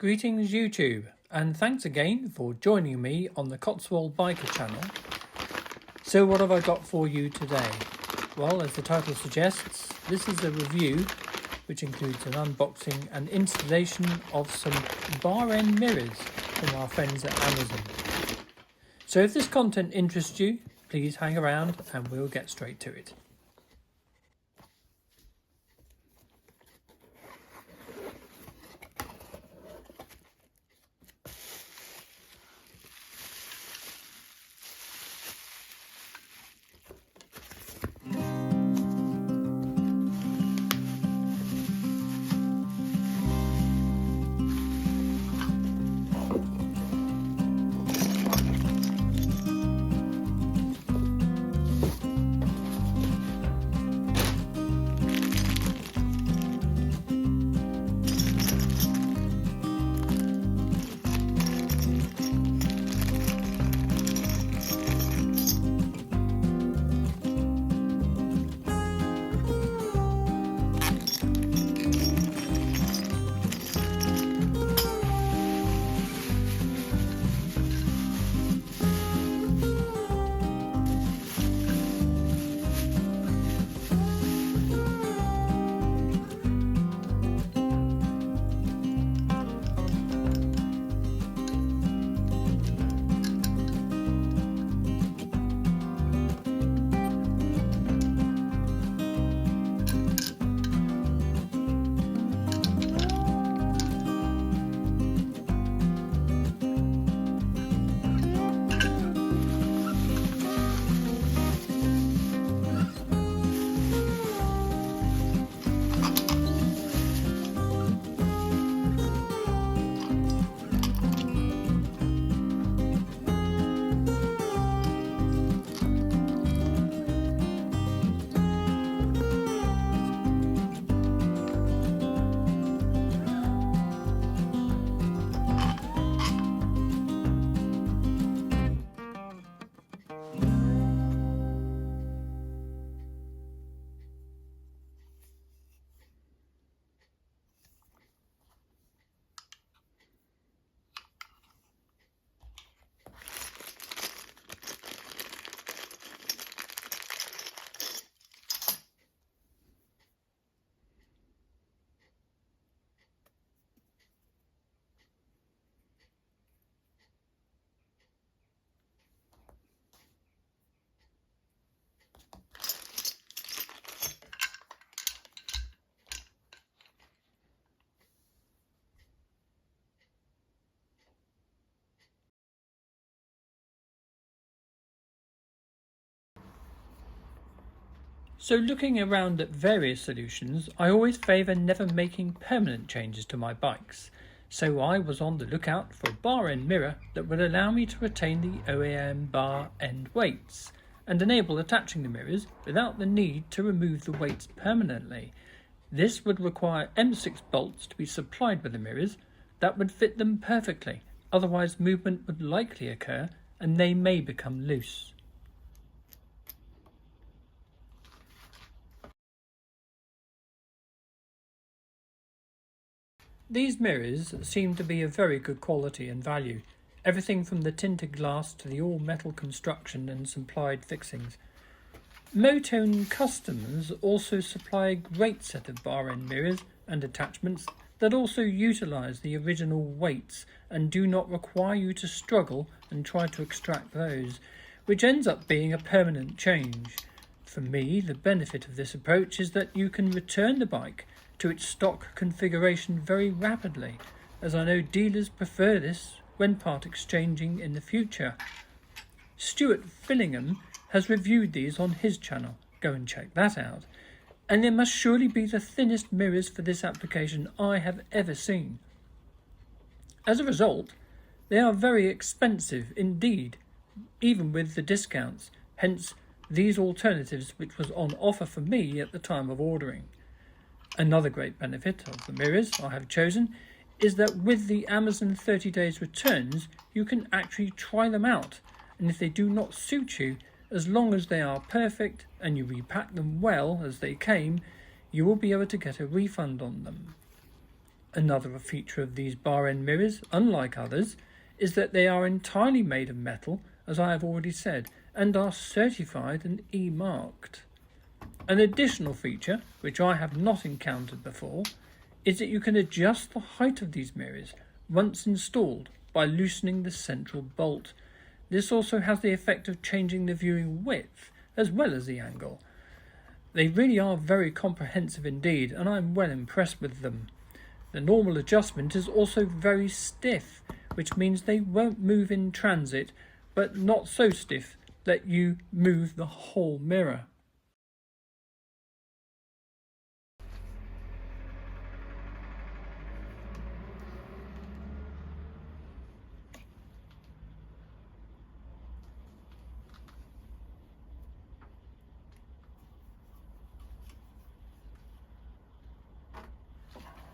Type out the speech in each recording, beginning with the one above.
Greetings YouTube, and thanks again for joining me on the Cotswold Biker channel. So what have I got for you today? Well, as the title suggests, this is a review which includes an unboxing and installation of some bar end mirrors from our friends at Amazon. So if this content interests you, please hang around and we'll get straight to it. So looking around at various solutions, I always favour never making permanent changes to my bikes. So I was on the lookout for a bar end mirror that would allow me to retain the OEM bar end weights and enable attaching the mirrors without the need to remove the weights permanently. This would require M6 bolts to be supplied with the mirrors that would fit them perfectly, otherwise movement would likely occur and they may become loose. These mirrors seem to be of very good quality and value, everything from the tinted glass to the all-metal construction and supplied fixings. Motone customers also supply a great set of bar end mirrors and attachments that also utilise the original weights and do not require you to struggle and try to extract those, which ends up being a permanent change. For me, the benefit of this approach is that you can return the bike to its stock configuration very rapidly, as I know dealers prefer this when part exchanging in the future. Stuart Fillingham has reviewed these on his channel, go and check that out, and they must surely be the thinnest mirrors for this application I have ever seen. As a result, they are very expensive indeed, even with the discounts, hence these alternatives which was on offer for me at the time of ordering. Another great benefit of the mirrors I have chosen is that with the Amazon 30 days returns, you can actually try them out, and if they do not suit you, as long as they are perfect and you repack them well as they came, you will be able to get a refund on them. Another feature of these bar end mirrors, unlike others, is that they are entirely made of metal, as I have already said, and are certified and E-marked. An additional feature, which I have not encountered before, is that you can adjust the height of these mirrors once installed by loosening the central bolt. This also has the effect of changing the viewing width as well as the angle. They really are very comprehensive indeed, and I'm well impressed with them. The normal adjustment is also very stiff, which means they won't move in transit, but not so stiff that you move the whole mirror.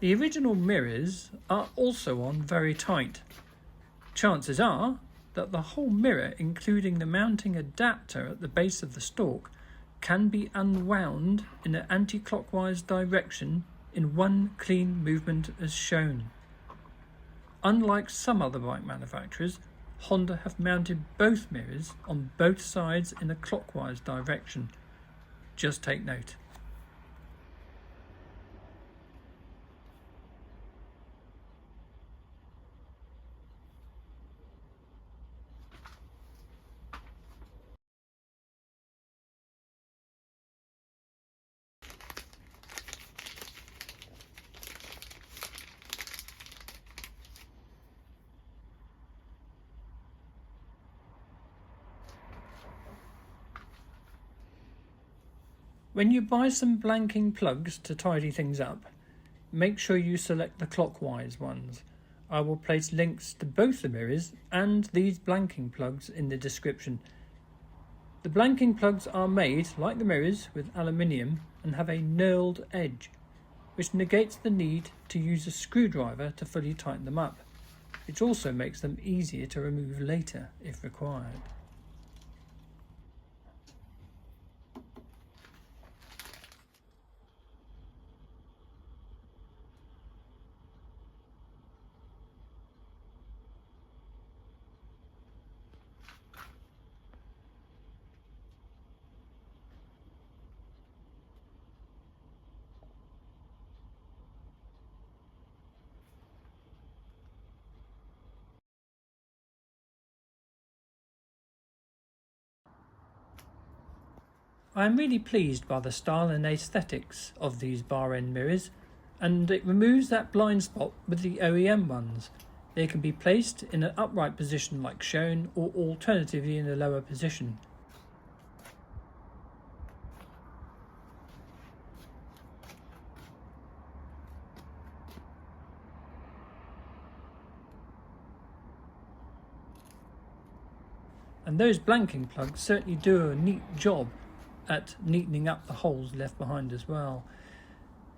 The original mirrors are also on very tight. Chances are that the whole mirror, including the mounting adapter at the base of the stalk, can be unwound in an anti-clockwise direction in one clean movement as shown. Unlike some other bike manufacturers, Honda have mounted both mirrors on both sides in a clockwise direction. Just take note. When you buy some blanking plugs to tidy things up, make sure you select the clockwise ones. I will place links to both the mirrors and these blanking plugs in the description. The blanking plugs are made, like the mirrors, with aluminium and have a knurled edge, which negates the need to use a screwdriver to fully tighten them up. It also makes them easier to remove later if required. I am really pleased by the style and aesthetics of these bar end mirrors, and it removes that blind spot with the OEM ones. They can be placed in an upright position like shown, or alternatively in a lower position. And those blanking plugs certainly do a neat job at neatening up the holes left behind as well.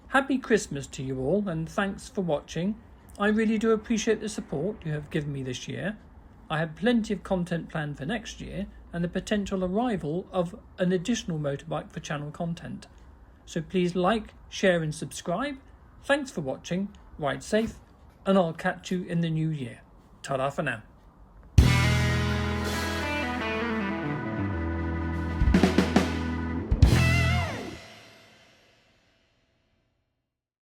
Happy Christmas to you all, and thanks for watching. I really do appreciate the support you have given me this year. I have plenty of content planned for next year and the potential arrival of an additional motorbike for channel content. So please like, share and subscribe. Thanks for watching, ride safe, and I'll catch you in the new year. Ta-da for now.